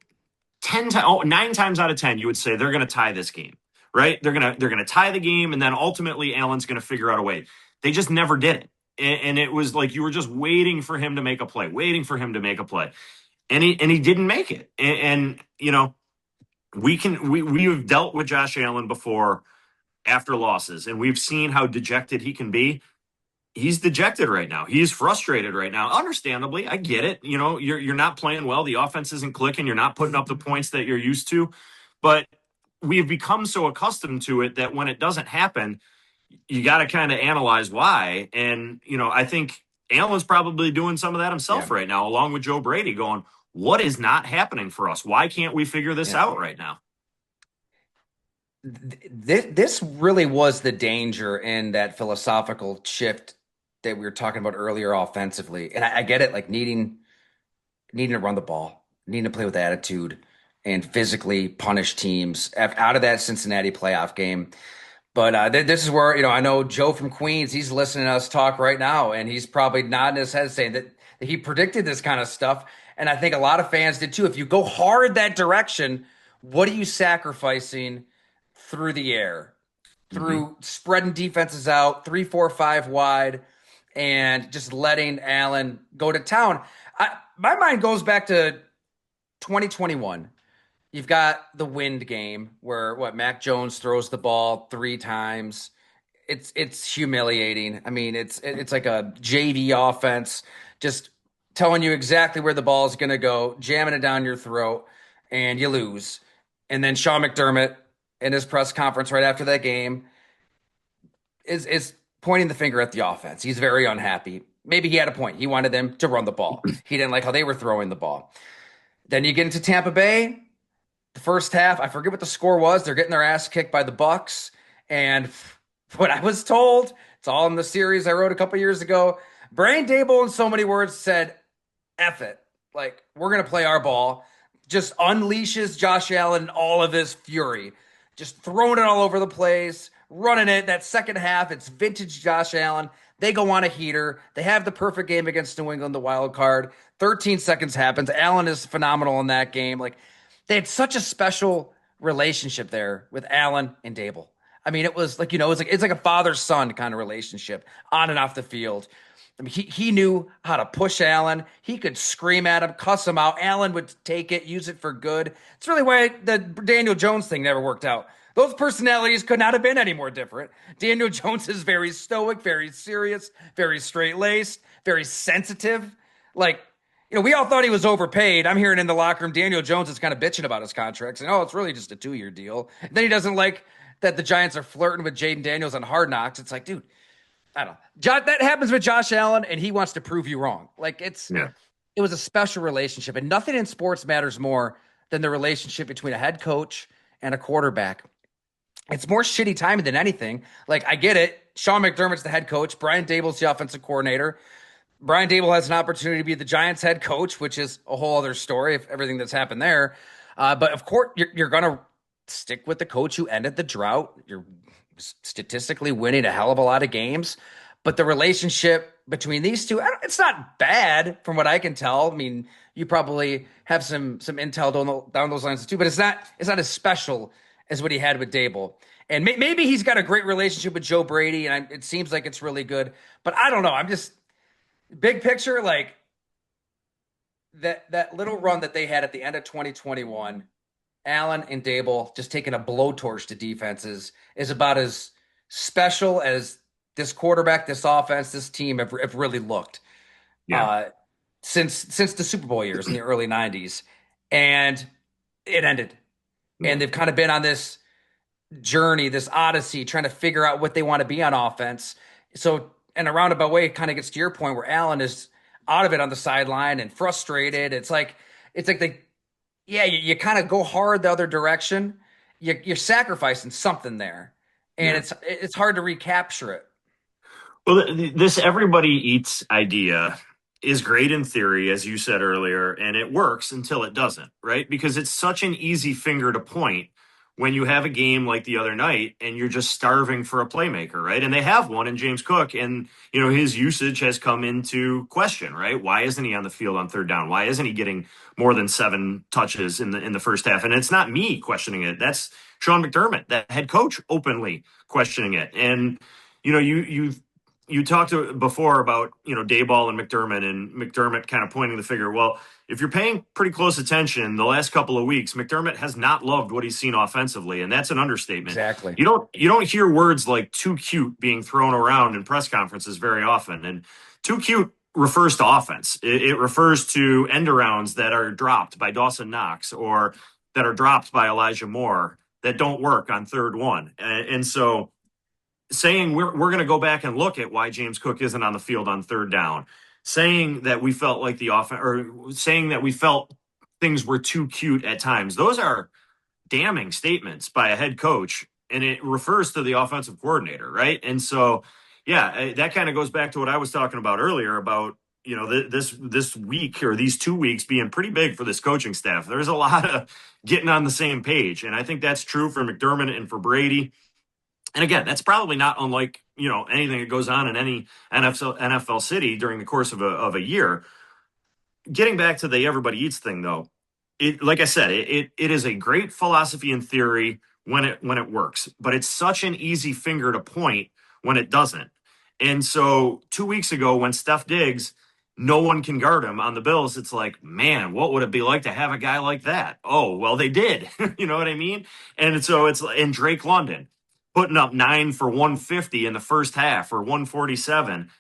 9 times out of 10 you would say they're going to tie this game, right? They're gonna tie the game, and then ultimately Allen's going to figure out a way. They just never did it, and it was like you were just waiting for him to make a play, and he didn't make it. And we've dealt with Josh Allen before after losses, and we've seen how dejected he can be. He's dejected right now. He's frustrated right now. Understandably, I get it. You're not playing well. The offense isn't clicking. You're not putting up the points that you're used to. But we've become so accustomed to it that when it doesn't happen, you got to kind of analyze why. And I think Allen's probably doing some of that himself yeah, right now, along with Joe Brady, going, "What is not happening for us? Why can't we figure this yeah. out right now?" This really was the danger in that philosophical shift that we were talking about earlier offensively. And I get it, like needing to run the ball, needing to play with attitude and physically punish teams out of that Cincinnati playoff game. But this is where, I know Joe from Queens, he's listening to us talk right now, and he's probably nodding his head saying that he predicted this kind of stuff. And I think a lot of fans did too. If you go hard that direction, what are you sacrificing through the air? Mm-hmm. Through spreading defenses out, 3, 4, 5 wide, and just letting Allen go to town. My mind goes back to 2021. You've got the wind game where Mac Jones throws the ball 3 times. It's humiliating. I mean, it's like a JV offense, just telling you exactly where the ball is going to go, jamming it down your throat. and you lose. And then Sean McDermott in his press conference right after that game is pointing the finger at the offense. He's very unhappy. Maybe he had a point. He wanted them to run the ball. He didn't like how they were throwing the ball. Then you get into Tampa Bay, the first half, I forget what the score was. They're getting their ass kicked by the Bucks. And what I was told, it's all in the series I wrote a couple years ago. Brian Dable, in so many words, said, F it. Like, we're going to play our ball. Just unleashes Josh Allen in all of his fury. Just throwing it all over the place, running it. That second half, it's vintage Josh Allen. They go on a heater. They have the perfect game against New England, the wild card. 13 seconds happens. Allen is phenomenal in that game. Like, they had such a special relationship there with Allen and Dable. I mean, it was like, it's like a father-son kind of relationship on and off the field. I mean, he knew how to push Allen. He could scream at him, cuss him out. Allen would take it, use it for good. It's really why the Daniel Jones thing never worked out. Those personalities could not have been any more different. Daniel Jones is very stoic, very serious, very straight-laced, very sensitive. Like, we all thought he was overpaid. I'm hearing in the locker room, Daniel Jones is kind of bitching about his contracts, and it's really just a 2-year deal. And then he doesn't like that the Giants are flirting with Jaden Daniels on Hard Knocks. It's like, dude, I don't know. That happens with Josh Allen, and he wants to prove you wrong. Like, Yeah. it was a special relationship, and nothing in sports matters more than the relationship between a head coach and a quarterback. It's more shitty timing than anything. Like, I get it. Sean McDermott's the head coach. Brian Dable's the offensive coordinator. Brian Dable has an opportunity to be the Giants head coach, which is a whole other story of everything that's happened there. But of course, you're going to stick with the coach who ended the drought. You're statistically winning a hell of a lot of games. But the relationship between these two, it's not bad from what I can tell. I mean, you probably have some intel down those lines too, but it's not as special as what he had with Dable. And maybe he's got a great relationship with Joe Brady, and it seems like it's really good. But I don't know. I'm just big picture, like that little run that they had at the end of 2021, Allen and Dable just taking a blowtorch to defenses is about as special as this quarterback, this offense, this team have really looked Yeah. since the Super Bowl years in the early 90s. And it ended. Yeah. And they've kind of been on this journey, this odyssey, trying to figure out what they want to be on offense. So in a roundabout way, it kind of gets to your point where Allen is out of it on the sideline and frustrated. It's like you kind of go hard the other direction. You're sacrificing something there, and Yeah. it's hard to recapture it. Well, this everybody eats idea is great in theory, as you said earlier, and it works until it doesn't, right? Because it's such an easy finger to point when you have a game like the other night and you're just starving for a playmaker, right? And they have one in James Cook, and his usage has come into question, right? Why isn't he on the field on third down? Why isn't he getting more than 7 touches in the first half? And it's not me questioning it. That's Sean McDermott, that head coach, openly questioning it. And you talked before about Dayball and McDermott kind of pointing the finger. Well, if you're paying pretty close attention the last couple of weeks, McDermott has not loved what he's seen offensively, and that's an understatement. Exactly. You don't hear words like too cute being thrown around in press conferences very often, and too cute refers to offense. It refers to end arounds that are dropped by Dawson Knox or that are dropped by Elijah Moore that don't work on third one, and so saying we're going to go back and look at why James Cook isn't on the field on third down, saying that we felt like the offense, or saying that we felt things were too cute at times. Those are damning statements by a head coach, and it refers to the offensive coordinator, right? And so, yeah, that kind of goes back to what I was talking about earlier about this week or these 2 weeks being pretty big for this coaching staff. There's a lot of getting on the same page, and I think that's true for McDermott and for Brady. And again, that's probably not unlike anything that goes on in any NFL city during the course of a year. Getting back to the everybody eats thing, though, like I said, it is a great philosophy in theory when it works, but it's such an easy finger to point when it doesn't. And so 2 weeks ago, when Steph Diggs, no one can guard him on the Bills, it's like, man, what would it be like to have a guy like that? Oh, well, they did. You know what I mean? And so and Drake London putting up 9 for 150 in the first half or 147.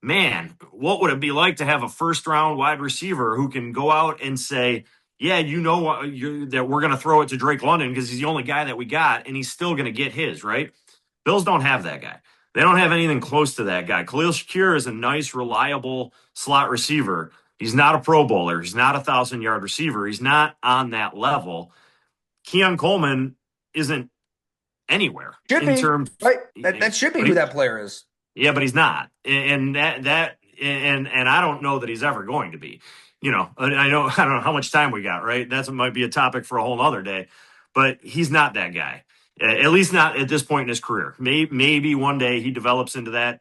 Man, what would it be like to have a first round wide receiver who can go out and say, yeah, that we're going to throw it to Drake London because he's the only guy that we got, and he's still going to get his, right? Bills don't have that guy. They don't have anything close to that guy. Khalil Shakir is a nice, reliable slot receiver. He's not a Pro Bowler. He's not a 1,000-yard receiver. He's not on that level. Keon Coleman isn't anywhere Should in be, terms, right? That should be but who that player is. yeah, but he's not, and I don't know that he's ever going to be. I don't know how much time we got. Right, that might be a topic for a whole other day, but he's not that guy. At least not at this point in his career. Maybe one day he develops into that.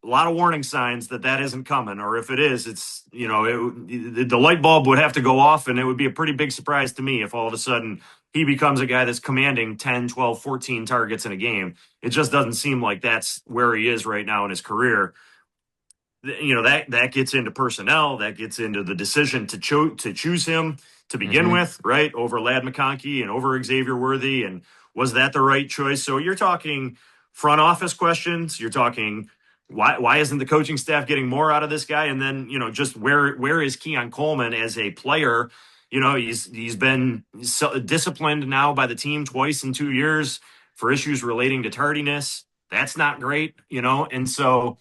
A lot of warning signs that isn't coming, or if it is, it's the light bulb would have to go off, and it would be a pretty big surprise to me if all of a sudden he becomes a guy that's commanding 10, 12, 14 targets in a game. It just doesn't seem like that's where he is right now in his career. That gets into personnel, that gets into the decision to choose him to begin Mm-hmm. with, right, over Lad McConkey and over Xavier Worthy, and was that the right choice? So you're talking front office questions. You're talking why isn't the coaching staff getting more out of this guy? And then just where is Keon Coleman as a player? He's been disciplined now by the team twice in 2 years for issues relating to tardiness. That's not great, and so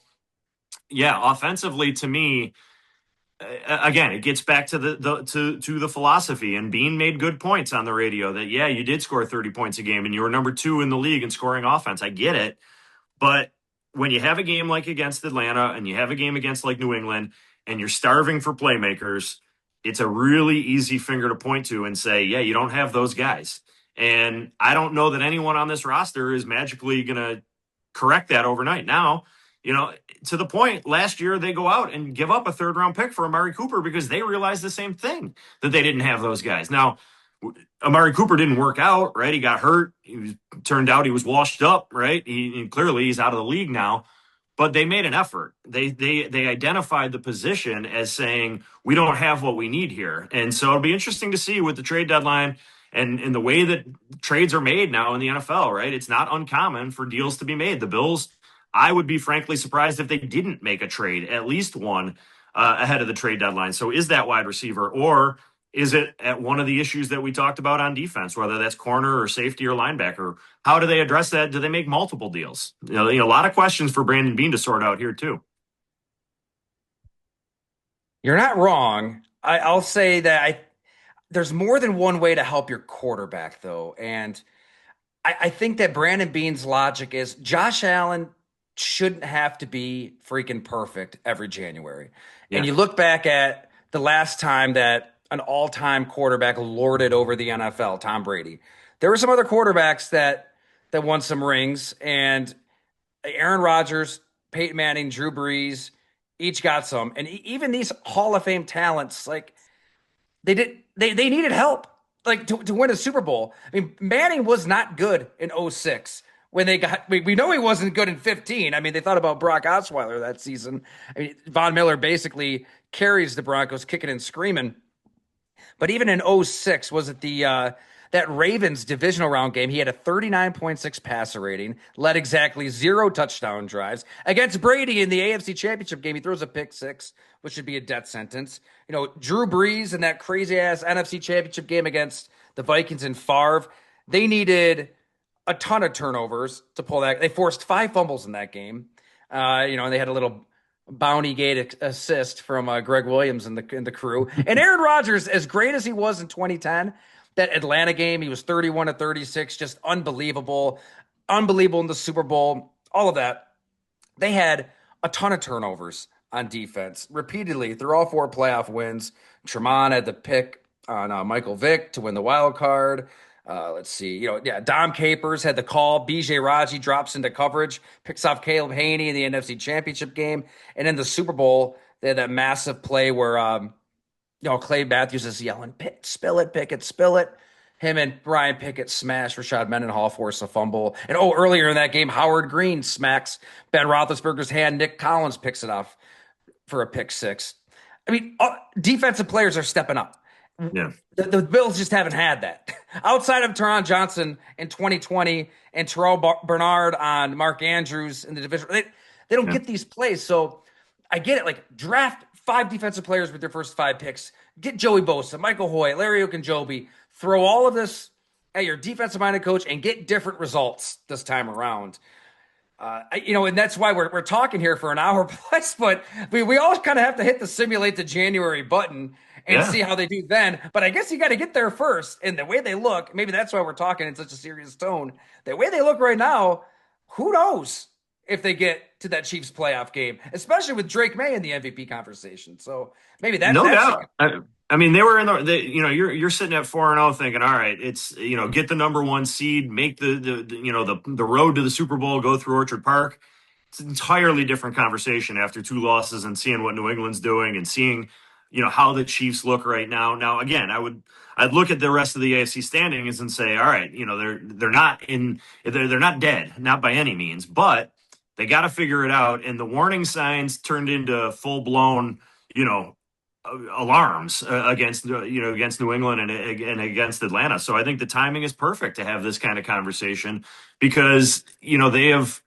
yeah, offensively to me, again, it gets back to the philosophy. And Bean made good points on the radio that yeah, you did score 30 points a game, and you were number 2 in the league in scoring offense. I get it, but when you have a game like against Atlanta and you have a game against like New England, and you're starving for playmakers, it's a really easy finger to point to and say, yeah, you don't have those guys. And I don't know that anyone on this roster is magically going to correct that overnight. Now, to the point, last year they go out and give up a third round pick for Amari Cooper because they realized the same thing, that they didn't have those guys. Now, Amari Cooper didn't work out, right? He got hurt. Turned out he was washed up, right? Clearly he's out of the league now. But they made an effort. They identified the position as saying we don't have what we need here, and so it'll be interesting to see with the trade deadline and the way that trades are made now in the NFL. Right? It's not uncommon for deals to be made. The Bills, I would be frankly surprised if they didn't make a trade, at least one, ahead of the trade deadline. So is that wide receiver, or is it at one of the issues that we talked about on defense, whether that's corner or safety or linebacker? How do they address that? Do they make multiple deals? A lot of questions for Brandon Bean to sort out here too. You're not wrong. I'll say that there's more than one way to help your quarterback, though. And I think that Brandon Bean's logic is Josh Allen shouldn't have to be freaking perfect every January. And Yeah, you look back at the last time that an all-time quarterback lorded over the NFL, Tom Brady. There were some other quarterbacks that won some rings, and Aaron Rodgers, Peyton Manning, Drew Brees, each got some. And even these Hall of Fame talents, like they needed help like to win a Super Bowl. I mean, Manning was not good in '06 when they got we know he wasn't good in 15. I mean, they thought about Brock Osweiler that season. I mean, Von Miller basically carries the Broncos kicking and screaming. But even in '06, was it the that Ravens divisional round game? He had a 39.6 passer rating, led exactly 0 touchdown drives. Against Brady in the AFC Championship game, he throws a pick six, which should be a death sentence. Drew Brees in that crazy ass NFC Championship game against the Vikings and Favre, they needed a ton of turnovers to pull that. They forced 5 fumbles in that game. And they had a little bounty gate assist from Greg Williams and the crew. And Aaron Rodgers, as great as he was in 2010, that Atlanta game, he was 31 to 36, just unbelievable, unbelievable in the Super Bowl, all of that. They had a ton of turnovers on defense repeatedly through all 4 playoff wins. Tremont had the pick on Michael Vick to win the wild card. Let's see, Dom Capers had the call. BJ Raji drops into coverage, picks off Caleb Haney in the NFC Championship game. And in the Super Bowl, they had that massive play where, Clay Matthews is yelling, spill it, Pickett, spill it. Him and Brian Pickett smash Rashad Mendenhall, force a fumble. And earlier in that game, Howard Green smacks Ben Roethlisberger's hand. Nick Collins picks it off for a pick six. I mean, defensive players are stepping up. yeah, The Bills just haven't had that. Outside of Teron Johnson in 2020 and Terrell Bernard on Mark Andrews in the division, they don't yeah. get these plays. So I get it. Like, draft 5 defensive players with their first 5 picks. Get Joey Bosa, Michael Hoyt, Larry Ogunjobi. Throw all of this at your defensive-minded coach and get different results this time around. And that's why we're talking here for an hour plus, but we all kind of have to hit the simulate the January button and Yeah. see how they do then. But I guess you got to get there first. And the way they look, maybe that's why we're talking in such a serious tone. The way they look right now, who knows if they get to that Chiefs playoff game, especially with Drake May in the MVP conversation. So maybe No that's the. doubt. I mean, they were in you're sitting at 4-0 thinking, all right, it's, get the number one seed, make the road to the Super Bowl, go through Orchard Park. It's an entirely different conversation after 2 losses and seeing what New England's doing and seeing, how the Chiefs look right now. Now, again, I'd look at the rest of the AFC standings and say, all right, they're not dead, not by any means, but they got to figure it out. And the warning signs turned into full blown, you know, alarms against New England and against Atlanta. So I think the timing is perfect to have this kind of conversation because they have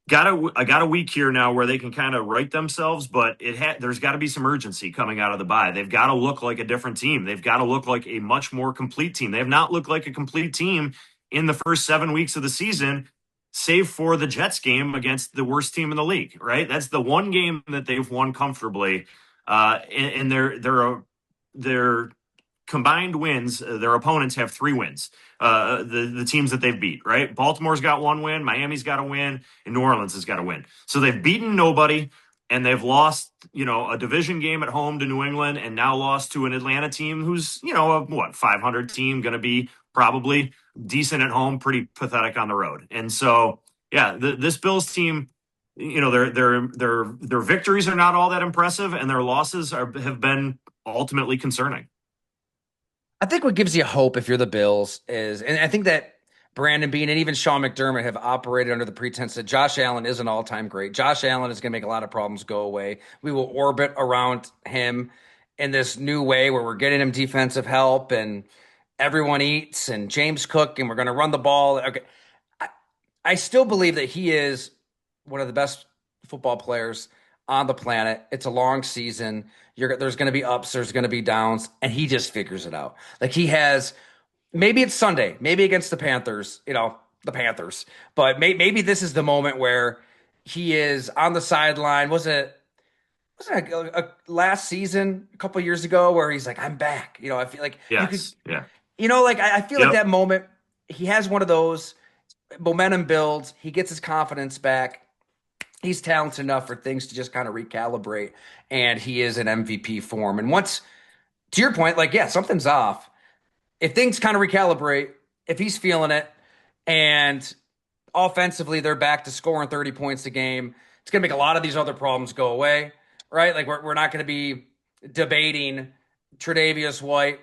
got a week here now where they can kind of right themselves, but there's got to be some urgency coming out of the bye. They've got to look like a different team. They've got to look like a much more complete team. They have not looked like a complete team in the first 7 weeks of the season, save for the Jets game against the worst team in the league. Right, that's the one game that they've won comfortably, and their combined wins. Their opponents have 3 wins. The teams that they've beat, right? Baltimore's got 1 win, Miami's got a win, and New Orleans has got a win. So they've beaten nobody, and they've lost, a division game at home to New England, and now lost to an Atlanta team who's, a 500 team, going to be probably decent at home, pretty pathetic on the road. And so, yeah, this Bills team, their victories are not all that impressive, and their losses have been ultimately concerning. I think what gives you hope if you're the Bills is, and I think that Brandon Beane and even Sean McDermott have operated under the pretense that Josh Allen is an all-time great. Josh Allen is going to make a lot of problems go away. We will orbit around him in this new way where we're getting him defensive help and everyone eats and James Cook and we're going to run the ball. Okay. I, I still believe that he is one of the best football players on the planet. It's a long season. There's going to be ups, there's going to be downs, and he just figures it out. Like he has, maybe it's Sunday, maybe against the Panthers, the Panthers, but maybe this is the moment where he is on the sideline. Wasn't it a last season, a couple years ago, where he's like, "I'm back." I feel like you could, Yes. Yeah. like I feel like Yep. that moment. He has one of those momentum builds. He gets his confidence back. He's talented enough for things to just kind of recalibrate, and he is in MVP form. And once, to your point, like, yeah, something's off. If things kind of recalibrate, if he's feeling it, and offensively they're back to scoring 30 points a game, it's going to make a lot of these other problems go away, right? Like, we're not going to be debating Tre'Davious White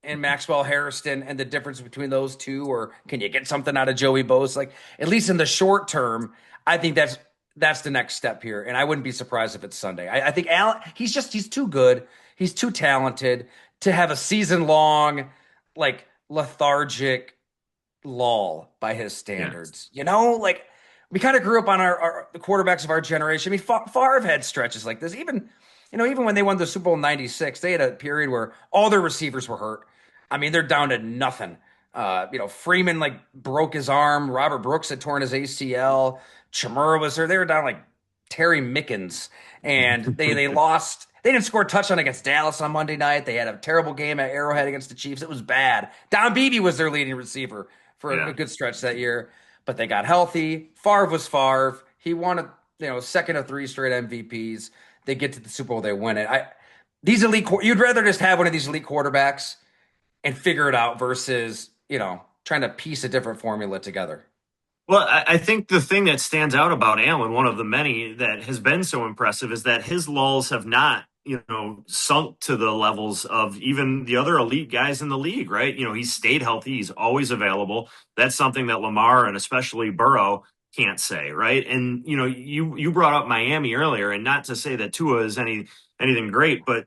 and Maxwell Harrison and the difference between those two, or can you get something out of Joey Bosa? Like, at least in the short term, I think that's the next step here, and I wouldn't be surprised if it's Sunday. I think Allen, he's too good, he's too talented to have a season long, like, lethargic lull by his Yeah. standards. Like, we kind of grew up on the quarterbacks of our generation. I mean, Favre had stretches like this. Even when they won the Super Bowl in '96, they had a period where all their receivers were hurt. I mean, they're down to nothing. Freeman like broke his arm. Robert Brooks had torn his ACL. Chamura was there. They were down like Terry Mickens, and they lost. They didn't score a touchdown against Dallas on Monday night. They had a terrible game at Arrowhead against the Chiefs. It was bad. Don Beebe was their leading receiver for a Yeah. good stretch that year, but they got healthy. Favre was Favre. He won second of 3 straight MVPs. They get to the Super Bowl, they win it. You'd rather just have one of these elite quarterbacks and figure it out versus trying to piece a different formula together. Well, I think the thing that stands out about Allen, one of the many that has been so impressive, is that his lulls have not, sunk to the levels of even the other elite guys in the league, right? He's stayed healthy. He's always available. That's something that Lamar and especially Burrow can't say, right? And, you brought up Miami earlier, and not to say that Tua is anything great, but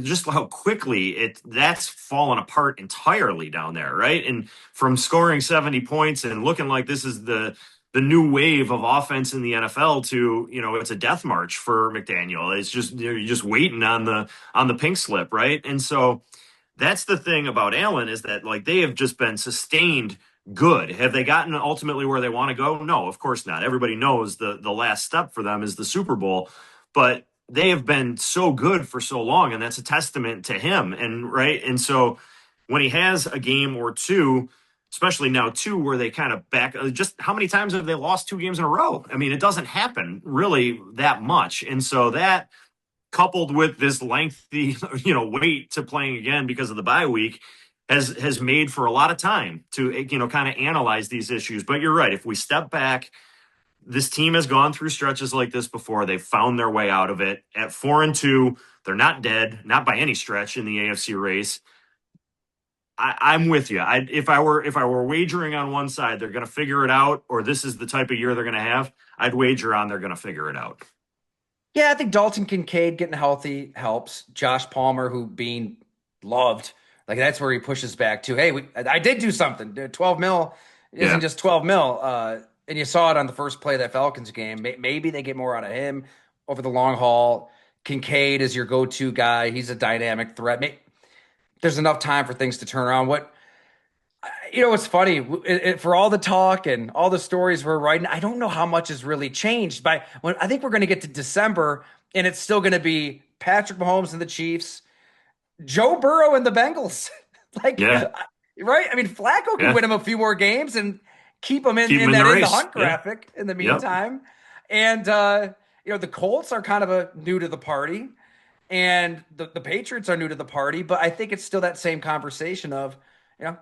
just how quickly that's fallen apart entirely down there, right? And from scoring 70 points and looking like this is the the new wave of offense in the NFL to, it's a death march for McDaniel. It's just, you're just waiting on the pink slip, right? And so that's the thing about Allen is that like they have just been sustained good. Have they gotten ultimately where they want to go? No, of course not. Everybody knows the last step for them is the Super Bowl, but they have been so good for so long, and that's a testament to him. And right, and so when he has a game or two, especially now two, where they kind of back, just how many times have they lost 2 games in a row? I mean, it doesn't happen really that much, and so that coupled with this lengthy, wait to playing again because of the bye week has made for a lot of time to, kind of analyze these issues. But you're right. If we step back, this team has gone through stretches like this before. They've found their way out of it. At 4-2, they're not dead, not by any stretch in the AFC race. I'm with you. If I were wagering on one side, they're going to figure it out, or this is the type of year they're going to have. I'd wager on they're going to figure it out. Yeah, I think Dalton Kincaid getting healthy helps. Josh Palmer, who being loved, like that's where he pushes back to. Hey, I did do something. 12 mil isn't Yeah, just 12 mil. And you saw it on the first play of that Falcons game. Maybe they get more out of him over the long haul. Kincaid is your go-to guy. He's a dynamic threat. There's enough time for things to turn around. What's funny for all the talk and all the stories we're writing, I don't know how much has really changed. By when I think we're going to get to December, and it's still going to be Patrick Mahomes and the Chiefs, Joe Burrow and the Bengals. like, yeah, right? I mean, Flacco can yeah. win him a few more games and keep him in, Keep them in in the that in the race. hunt Yeah, graphic in the yep. meantime. And the Colts are kind of a new to the party, and the Patriots are new to the party. But I think it's still that same conversation of, you know,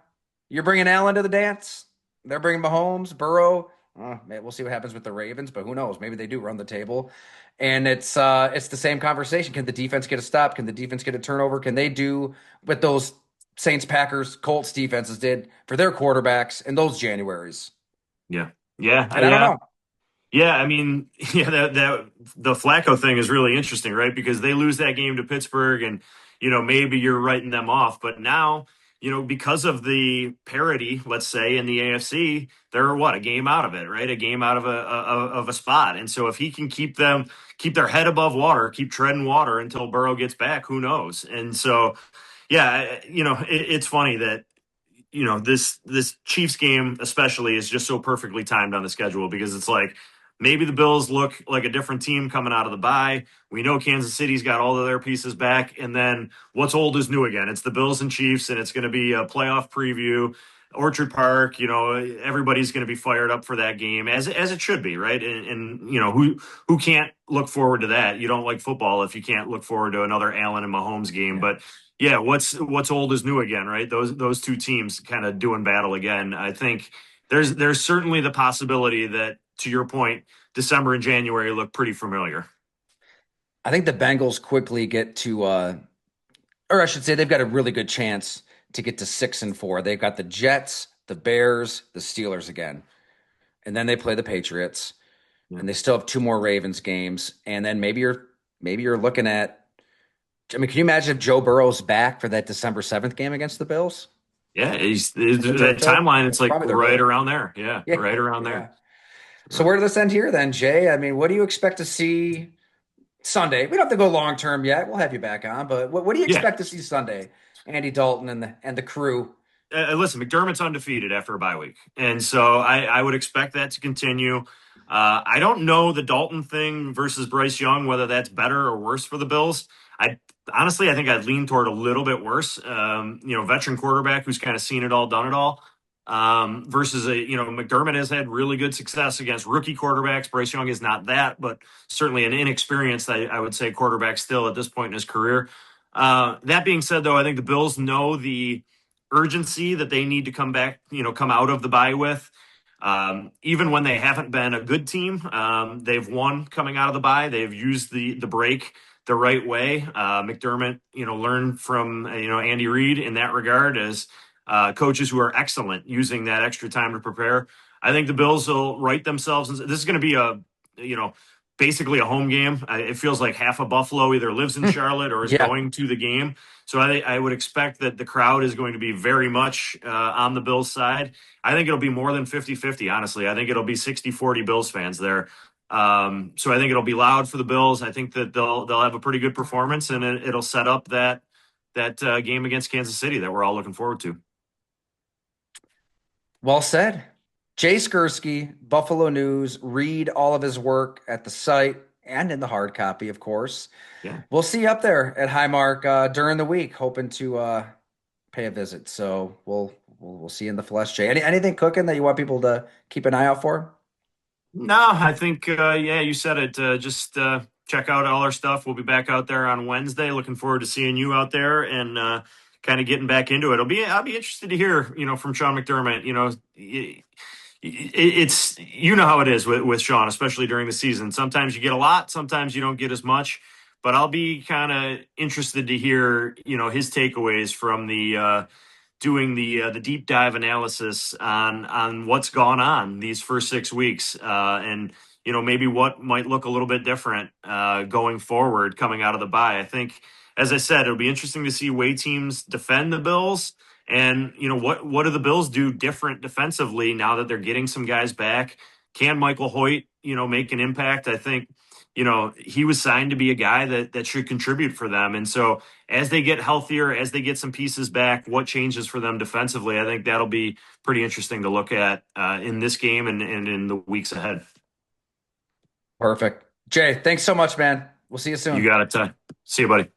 you're bringing Allen to the dance. They're bringing Mahomes, Burrow. We'll see what happens with the Ravens, but who knows? Maybe they do run the table. And it's the same conversation. Can the defense get a stop? Can the defense get a turnover? Can they do what those Saints, Packers, Colts defenses did for their quarterbacks in those Januaries? Yeah, yeah, And I don't yeah. know. Yeah, I mean, yeah, that the Flacco thing is really interesting, right? Because they lose that game to Pittsburgh, and maybe you're writing them off, but now, because of the parity, let's say in the AFC, they're what, a game out of it, right? A game out of a spot, and so if he can keep their head above water, keep treading water until Burrow gets back, who knows? And so, yeah, it's funny that this Chiefs game especially is just so perfectly timed on the schedule because it's like maybe the Bills look like a different team coming out of the bye. We know Kansas City's got all of their pieces back, and then what's old is new again. It's the Bills and Chiefs, and it's going to be a playoff preview. Orchard Park, everybody's going to be fired up for that game as it should be, right? And who can't look forward to that? You don't like football if you can't look forward to another Allen and Mahomes game, Yeah. but yeah, what's old is new again, right? Those two teams kind of doing battle again. I think there's certainly the possibility that, to your point, December and January look pretty familiar. I think the Bengals quickly get to, or I should say, they've got a really good chance to get to 6-4. They've got the Jets, the Bears, the Steelers again, and then they play the Patriots, Yeah, and they still have two more Ravens games, and then maybe you're looking at. I mean, can you imagine if Joe Burrow's back for that December 7th game against the Bills yeah. in the That turf toe? timeline. It's That's like probably their right goal. around there. Yeah, Yeah, right around yeah. there. So where does this end here then, Jay? I mean, what do you expect to see Sunday? We don't have to go long term yet. We'll have you back on, but what do you Yeah. expect to see Sunday? Andy Dalton and the crew. Listen, McDermott's undefeated after a bye week, and so I would expect that to continue. I don't know the Dalton thing versus Bryce Young, whether that's better or worse for the Bills. I honestly, I think I'd lean toward a little bit worse. Veteran quarterback who's kind of seen it all, done it all, versus McDermott has had really good success against rookie quarterbacks. Bryce Young is not that, but certainly an inexperienced, I would say, quarterback still at this point in his career. That being said, though, I think the Bills know the urgency that they need to come back, come out of the bye with. Even when they haven't been a good team, they've won coming out of the bye. They've used the break the right way. McDermott, learned from Andy Reid in that regard as coaches who are excellent using that extra time to prepare. I think the Bills will right themselves. This is going to be a basically a home game. It feels like half of Buffalo either lives in Charlotte or is Yeah. going to the game. So I would expect that the crowd is going to be very much on the Bills side. I think it'll be more than 50-50, honestly. I think it'll be 60-40 Bills fans there. So I think it'll be loud for the Bills. I think that they'll have a pretty good performance, and it'll set up that game against Kansas City that we're all looking forward to. Well said. Jay Skurski, Buffalo News. Read all of his work at the site and in the hard copy, of course. Yeah. We'll see you up there at Highmark during the week, hoping to pay a visit. So we'll see you in the flesh, Jay. Anything cooking that you want people to keep an eye out for? No, I think yeah, you said it. Just check out all our stuff. We'll be back out there on Wednesday. Looking forward to seeing you out there and kind of getting back into it. I'll be interested to hear, from Sean McDermott. It's how it is with Sean, especially during the season. Sometimes you get a lot, sometimes you don't get as much. But I'll be kind of interested to hear, his takeaways from the doing the deep dive analysis on what's gone on these first 6 weeks, and maybe what might look a little bit different going forward coming out of the bye. I think, as I said, it'll be interesting to see way teams defend the Bills, and what do the Bills do different defensively now that they're getting some guys back? Can Michael Hoyt make an impact? I think he was signed to be a guy that should contribute for them, and so as they get healthier, as they get some pieces back, what changes for them defensively? I think that'll be pretty interesting to look at in this game and in the weeks ahead. Perfect. Jay, thanks so much, man. We'll see you You soon. got it. See you, buddy.